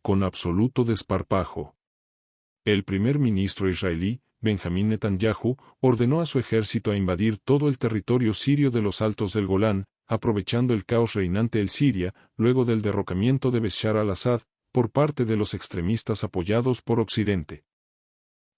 con absoluto desparpajo. El primer ministro israelí, Benjamín Netanyahu, ordenó a su ejército a invadir todo el territorio sirio de los Altos del Golán, aprovechando el caos reinante en Siria, luego del derrocamiento de Bashar al-Assad, por parte de los extremistas apoyados por Occidente.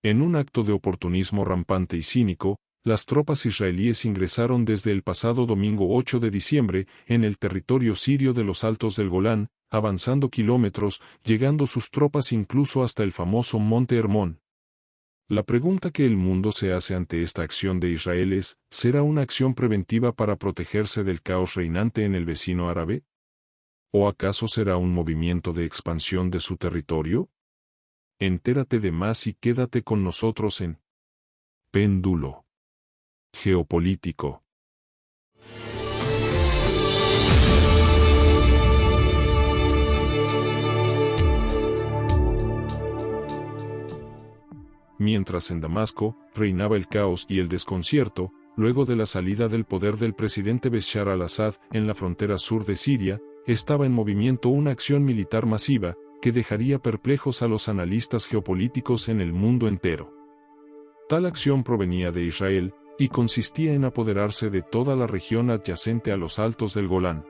En un acto de oportunismo rampante y cínico, las tropas israelíes ingresaron desde el pasado domingo 8 de diciembre en el territorio sirio de los Altos del Golán, avanzando kilómetros, llegando sus tropas incluso hasta el famoso Monte Hermón. La pregunta que el mundo se hace ante esta acción de Israel es, ¿será una acción preventiva para protegerse del caos reinante en el vecino árabe? ¿O acaso será un movimiento de expansión de su territorio? Entérate de más y quédate con nosotros en Péndulo Geopolítico. Mientras en Damasco reinaba el caos y el desconcierto, luego de la salida del poder del presidente Bashar al-Assad en la frontera sur de Siria, estaba en movimiento una acción militar masiva que dejaría perplejos a los analistas geopolíticos en el mundo entero. Tal acción provenía de Israel y consistía en apoderarse de toda la región adyacente a los Altos del Golán.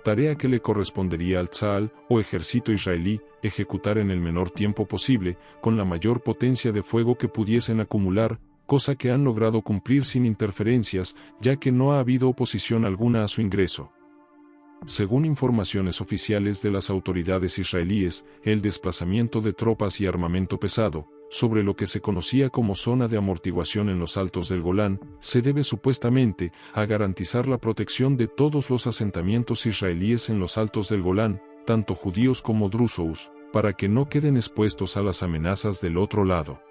Tarea que le correspondería al Tzal o ejército israelí ejecutar en el menor tiempo posible, con la mayor potencia de fuego que pudiesen acumular, cosa que han logrado cumplir sin interferencias, ya que no ha habido oposición alguna a su ingreso. Según informaciones oficiales de las autoridades israelíes, el desplazamiento de tropas y armamento pesado, sobre lo que se conocía como zona de amortiguación en los Altos del Golán, se debe supuestamente a garantizar la protección de todos los asentamientos israelíes en los Altos del Golán, tanto judíos como drusos, para que no queden expuestos a las amenazas del otro lado.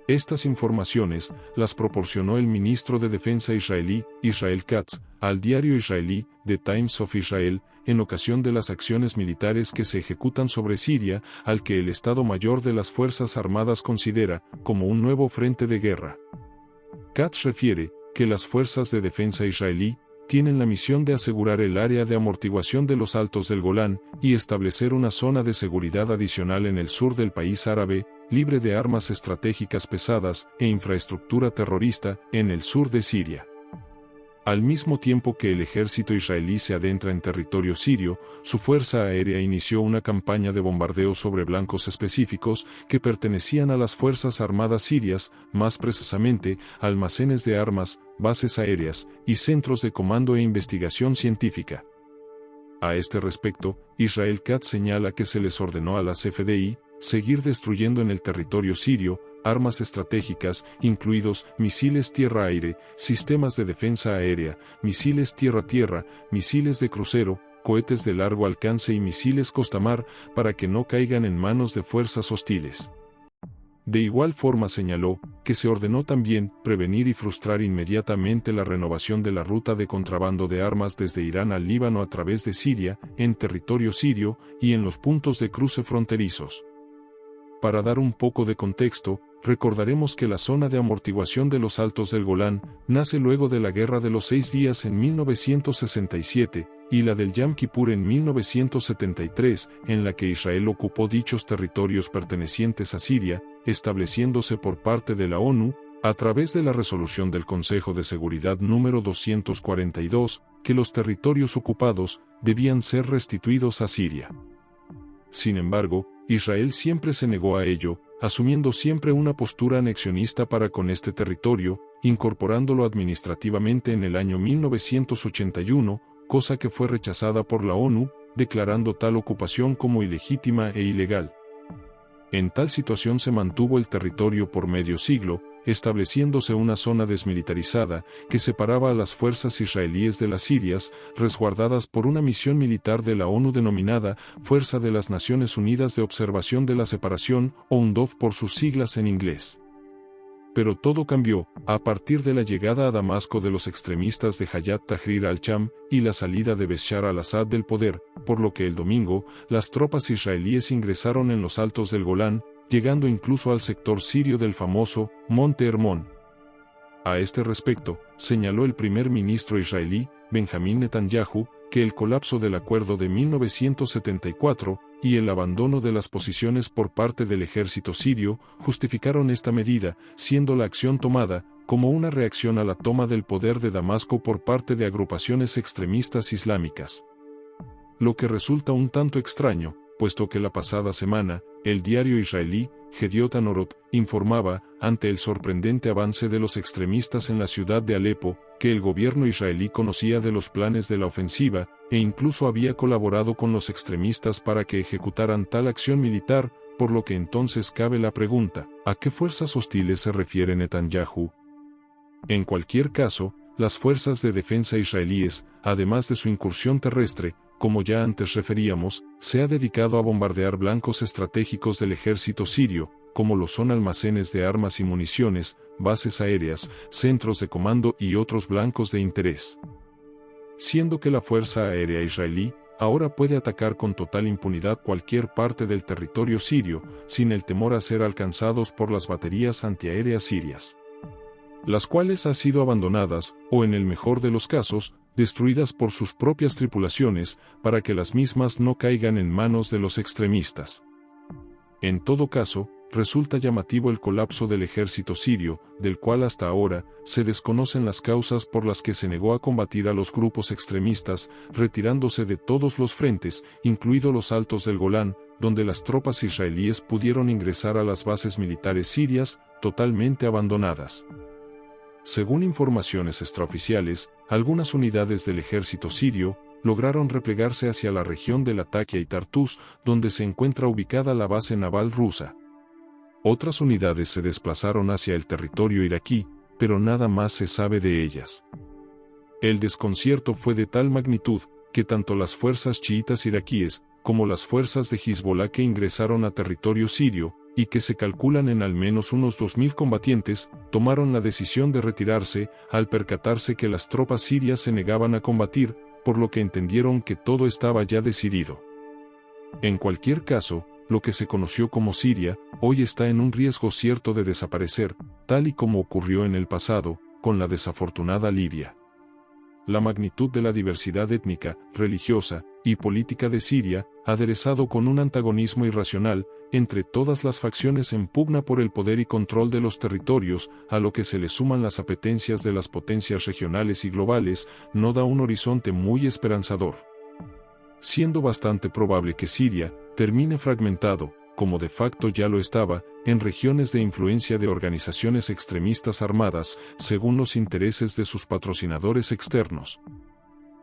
Estas informaciones las proporcionó el ministro de Defensa israelí, Israel Katz, al diario israelí, The Times of Israel, en ocasión de las acciones militares que se ejecutan sobre Siria, al que el Estado Mayor de las Fuerzas Armadas considera como un nuevo frente de guerra. Katz refiere que las fuerzas de defensa israelí tienen la misión de asegurar el área de amortiguación de los Altos del Golán y establecer una zona de seguridad adicional en el sur del país árabe, libre de armas estratégicas pesadas e infraestructura terrorista en el sur de Siria. Al mismo tiempo que el ejército israelí se adentra en territorio sirio, su fuerza aérea inició una campaña de bombardeo sobre blancos específicos que pertenecían a las Fuerzas Armadas sirias, más precisamente, almacenes de armas, bases aéreas y centros de comando e investigación científica. A este respecto, Israel Katz señala que se les ordenó a las FDI seguir destruyendo en el territorio sirio armas estratégicas, incluidos misiles tierra-aire, sistemas de defensa aérea, misiles tierra-tierra, misiles de crucero, cohetes de largo alcance y misiles costa-mar, para que no caigan en manos de fuerzas hostiles. De igual forma señaló que se ordenó también prevenir y frustrar inmediatamente la renovación de la ruta de contrabando de armas desde Irán al Líbano a través de Siria, en territorio sirio y en los puntos de cruce fronterizos. Para dar un poco de contexto, recordaremos que la zona de amortiguación de los Altos del Golán nace luego de la Guerra de los 6 Días en 1967 y la del Yom Kippur en 1973, en la que Israel ocupó dichos territorios pertenecientes a Siria, estableciéndose por parte de la ONU, a través de la resolución del Consejo de Seguridad número 242, que los territorios ocupados debían ser restituidos a Siria. Sin embargo, Israel siempre se negó a ello, asumiendo siempre una postura anexionista para con este territorio, incorporándolo administrativamente en el año 1981, cosa que fue rechazada por la ONU, declarando tal ocupación como ilegítima e ilegal. En tal situación se mantuvo el territorio por medio siglo, estableciéndose una zona desmilitarizada que separaba a las fuerzas israelíes de las sirias, resguardadas por una misión militar de la ONU denominada Fuerza de las Naciones Unidas de Observación de la Separación, o UNDOF por sus siglas en inglés. Pero todo cambió a partir de la llegada a Damasco de los extremistas de Hayat Tahrir al-Sham y la salida de Bashar al-Assad del poder, por lo que el domingo, las tropas israelíes ingresaron en los Altos del Golán, llegando incluso al sector sirio del famoso Monte Hermón. A este respecto, señaló el primer ministro israelí, Benjamín Netanyahu, que el colapso del acuerdo de 1974 y el abandono de las posiciones por parte del ejército sirio justificaron esta medida, siendo la acción tomada como una reacción a la toma del poder de Damasco por parte de agrupaciones extremistas islámicas. Lo que resulta un tanto extraño, puesto que la pasada semana, el diario israelí, Yediot Ahronoth, informaba, ante el sorprendente avance de los extremistas en la ciudad de Alepo, que el gobierno israelí conocía de los planes de la ofensiva, e incluso había colaborado con los extremistas para que ejecutaran tal acción militar, por lo que entonces cabe la pregunta, ¿a qué fuerzas hostiles se refiere Netanyahu? En cualquier caso, las fuerzas de defensa israelíes, además de su incursión terrestre, como ya antes referíamos, se ha dedicado a bombardear blancos estratégicos del ejército sirio, como lo son almacenes de armas y municiones, bases aéreas, centros de comando y otros blancos de interés. Siendo que la Fuerza Aérea Israelí ahora puede atacar con total impunidad cualquier parte del territorio sirio, sin el temor a ser alcanzados por las baterías antiaéreas sirias, las cuales han sido abandonadas, o en el mejor de los casos, destruidas por sus propias tripulaciones, para que las mismas no caigan en manos de los extremistas. En todo caso, resulta llamativo el colapso del ejército sirio, del cual hasta ahora se desconocen las causas por las que se negó a combatir a los grupos extremistas, retirándose de todos los frentes, incluidos los altos del Golán, donde las tropas israelíes pudieron ingresar a las bases militares sirias, totalmente abandonadas. Según informaciones extraoficiales, algunas unidades del ejército sirio lograron replegarse hacia la región de Latakia y Tartus, donde se encuentra ubicada la base naval rusa. Otras unidades se desplazaron hacia el territorio iraquí, pero nada más se sabe de ellas. El desconcierto fue de tal magnitud que tanto las fuerzas chiitas iraquíes como las fuerzas de Hezbollah que ingresaron a territorio sirio, y que se calculan en al menos unos 2.000 combatientes, tomaron la decisión de retirarse, al percatarse que las tropas sirias se negaban a combatir, por lo que entendieron que todo estaba ya decidido. En cualquier caso, lo que se conoció como Siria, hoy está en un riesgo cierto de desaparecer, tal y como ocurrió en el pasado, con la desafortunada Libia. La magnitud de la diversidad étnica, religiosa y política de Siria, aderezado con un antagonismo irracional entre todas las facciones en pugna por el poder y control de los territorios, a lo que se le suman las apetencias de las potencias regionales y globales, no da un horizonte muy esperanzador. Siendo bastante probable que Siria termine fragmentado, como de facto ya lo estaba, en regiones de influencia de organizaciones extremistas armadas, según los intereses de sus patrocinadores externos.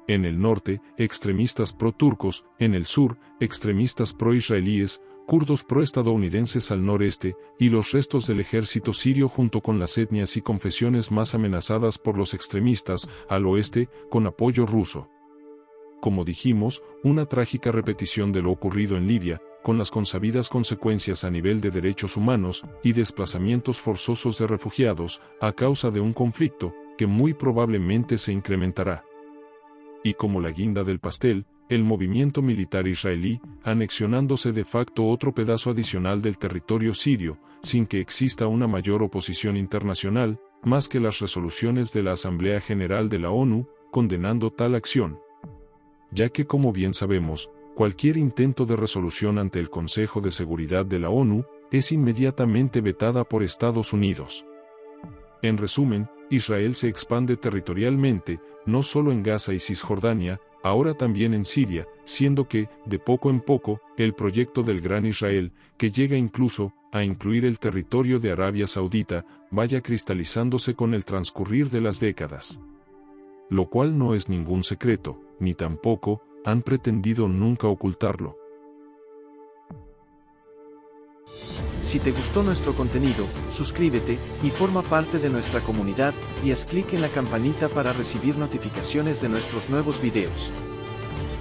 En el norte, extremistas pro-turcos; en el sur, extremistas pro-israelíes, kurdos pro-estadounidenses al noreste, y los restos del ejército sirio junto con las etnias y confesiones más amenazadas por los extremistas, al oeste, con apoyo ruso. Como dijimos, una trágica repetición de lo ocurrido en Libia, con las consabidas consecuencias a nivel de derechos humanos y desplazamientos forzosos de refugiados, a causa de un conflicto que muy probablemente se incrementará. Y como la guinda del pastel, el movimiento militar israelí, anexionándose de facto otro pedazo adicional del territorio sirio, sin que exista una mayor oposición internacional, más que las resoluciones de la Asamblea General de la ONU, condenando tal acción. Ya que, como bien sabemos, cualquier intento de resolución ante el Consejo de Seguridad de la ONU es inmediatamente vetada por Estados Unidos. En resumen, Israel se expande territorialmente, no solo en Gaza y Cisjordania, ahora también en Siria, siendo que, de poco en poco, el proyecto del Gran Israel, que llega incluso a incluir el territorio de Arabia Saudita, vaya cristalizándose con el transcurrir de las décadas. Lo cual no es ningún secreto, ni tampoco han pretendido nunca ocultarlo. Si te gustó nuestro contenido, suscríbete y forma parte de nuestra comunidad, y haz clic en la campanita para recibir notificaciones de nuestros nuevos videos.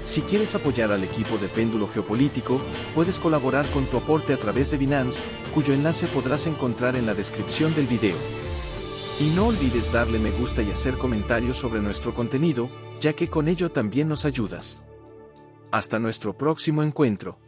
Si quieres apoyar al equipo de Péndulo Geopolítico, puedes colaborar con tu aporte a través de Binance, cuyo enlace podrás encontrar en la descripción del video. Y no olvides darle me gusta y hacer comentarios sobre nuestro contenido, ya que con ello también nos ayudas. Hasta nuestro próximo encuentro.